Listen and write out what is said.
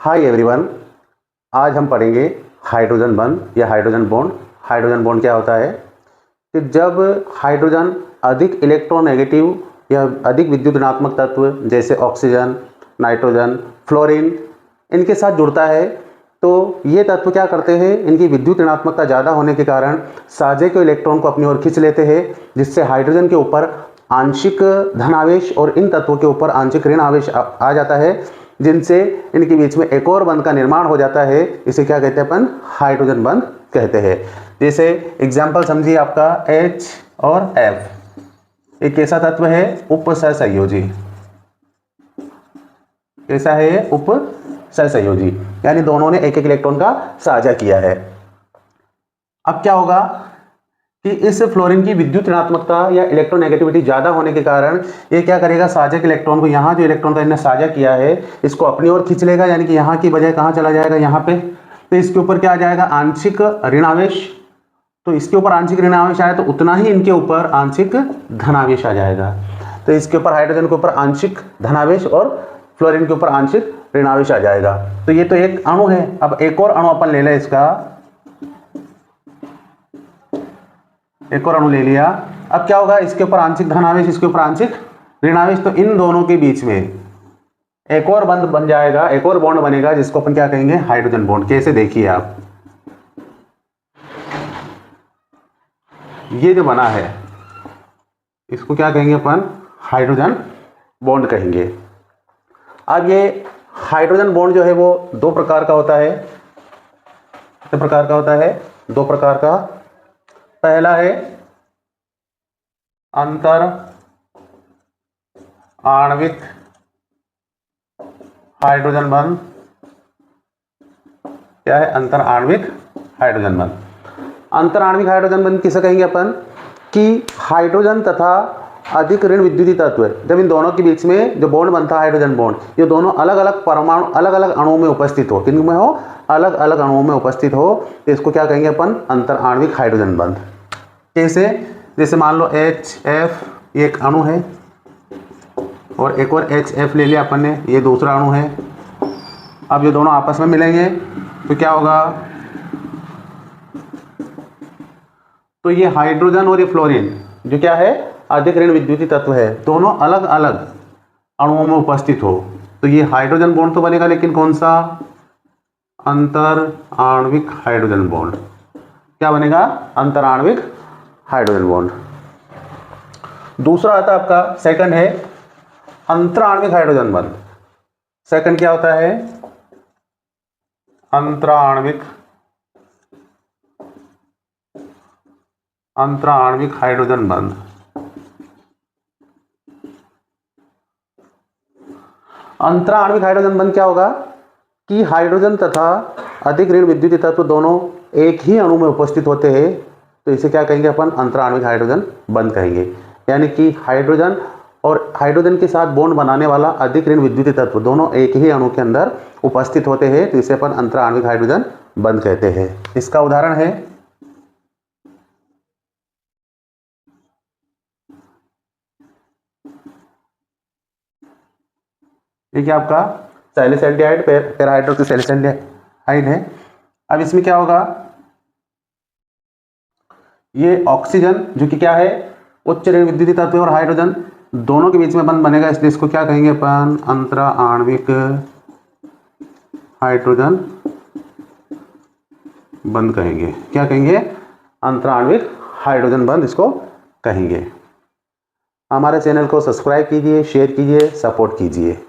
Hi everyone, आज हम पढ़ेंगे हाइड्रोजन बंध या हाइड्रोजन बॉन्ड। हाइड्रोजन बॉन्ड क्या होता है कि जब हाइड्रोजन अधिक इलेक्ट्रोनेगेटिव या अधिक विद्युत ऋणात्मक तत्व जैसे ऑक्सीजन, नाइट्रोजन, फ्लोरीन इनके साथ जुड़ता है तो ये तत्व क्या करते हैं, इनकी विद्युत ऋणात्मकता ज़्यादा होने के कारण साझे के इलेक्ट्रॉन को अपनी ओर खींच लेते हैं, जिससे हाइड्रोजन के ऊपर आंशिक धनावेश और इन तत्वों के ऊपर आंशिक ऋण आवेश आ जाता है, जिनसे इनके बीच में एक और बंध का निर्माण हो जाता है। इसे क्या कहते हैं अपन? हाइड्रोजन बंध कहते हैं। जैसे एग्जाम्पल समझिए आपका H और F एक कैसा तत्व है? उपसहसंयोजी। कैसा है? उपसहसंयोजी, यानी दोनों ने एक एक इलेक्ट्रॉन का साझा किया है। अब क्या होगा कि इस फ्लोरीन की विद्युत ऋणात्मकता या इलेक्ट्रोनेगेटिविटी ज़्यादा होने के कारण ये क्या करेगा, साझा के इलेक्ट्रॉन को, यहाँ जो इलेक्ट्रॉन का इन्हें साझा किया है इसको अपनी ओर खींच लेगा, यानी कि यहाँ की बजाय कहाँ चला जाएगा, यहाँ पे। तो इसके ऊपर क्या आ जाएगा? आंशिक ऋणावेश। तो इसके ऊपर आंशिक ऋणावेश आया तो उतना ही इनके ऊपर आंशिक धनावेश आ जाएगा। तो इसके ऊपर हाइड्रोजन के ऊपर आंशिक धनावेश और फ्लोरीन के ऊपर आंशिक ऋणावेश आ जाएगा। तो ये तो एक अणु है। अब एक और अणु अपन ले लें, इसका एक और अणु ले लिया। अब क्या होगा? इसके ऊपर आंशिक धनावेश, इसके ऊपर आंशिक ऋणावेश, तो इन दोनों के बीच में एक और बंध बन जाएगा, एक और बॉन्ड बनेगा, जिसको अपन क्या कहेंगे? Hydrogen bond. कैसे? देखिए आप, ये जो बना है इसको क्या कहेंगे अपन? हाइड्रोजन बॉन्ड कहेंगे। अब ये हाइड्रोजन बॉन्ड जो है वो दो प्रकार का होता है। कितने प्रकार का होता है? दो प्रकार का। पहला है अंतर आणविक हाइड्रोजन बंध। क्या है? अंतर आणविक हाइड्रोजन बंध। अंतर आणविक हाइड्रोजन बंध किसे कहेंगे अपन? कि हाइड्रोजन तथा अधिक ऋण विद्युतीय तत्व, जब इन दोनों के बीच में जो बॉन्ड बनता है हाइड्रोजन बॉन्ड, ये दोनों अलग अलग परमाणु, अलग अलग अणुओं में उपस्थित हो। किन में हो? अलग अलग अणुओं में उपस्थित हो, तो इसको क्या कहेंगे अपन? अंतर आणविक हाइड्रोजन बंध। कैसे? जैसे मान लो HF एक अणु है और एक और HF ले लिया अपन ने, ये दूसरा अणु है। अब ये दोनों आपस में मिलेंगे तो क्या होगा? तो ये हाइड्रोजन और ये फ्लोरीन जो क्या है? अधिक ऋण विद्युतीय तत्व है, दोनों अलग अलग अणुओं में उपस्थित हो, तो ये हाइड्रोजन बॉन्ड तो बनेगा, लेकिन कौन सा? अंतर आणविक हाइड्रोजन बॉन्ड। क्या बनेगा? अंतर आणविक हाइड्रोजन बॉन्ड। दूसरा आता है आपका, सेकंड है अंतर आणविक हाइड्रोजन बंध। सेकंड क्या होता है? अंतर आणविक हाइड्रोजन बंध। अंतर आणविक हाइड्रोजन बंध क्या होगा कि हाइड्रोजन तथा अधिक ऋण विद्युतीय तत्व दोनों एक ही अणु में उपस्थित होते हैं, तो इसे क्या कहेंगे अपन? अंतर आणविक हाइड्रोजन बंध कहेंगे। यानी कि हाइड्रोजन और हाइड्रोजन के साथ बॉन्ड बनाने वाला अधिक ऋण विद्युतीय तत्व दोनों एक ही अणु के अंदर उपस्थित होते हैं, तो इसे अपन अंतर आणविक हाइड्रोजन बंध कहते हैं। इसका उदाहरण है देखिए आपका सैलिसैल्डिहाइड, पैराहाइड्रोक्सीसैलिसैल्डिहाइड है। अब इसमें क्या होगा? ये ऑक्सीजन जो कि क्या है? उच्च ऋण विद्युतीय तत्व, और हाइड्रोजन दोनों के बीच में बंध बनेगा, इसलिए इसको क्या कहेंगे अपन? अंतर आणविक हाइड्रोजन बंध कहेंगे। क्या कहेंगे? अंतर आणविक हाइड्रोजन बंध इसको कहेंगे। हमारे चैनल को सब्सक्राइब कीजिए, शेयर कीजिए, सपोर्ट कीजिए।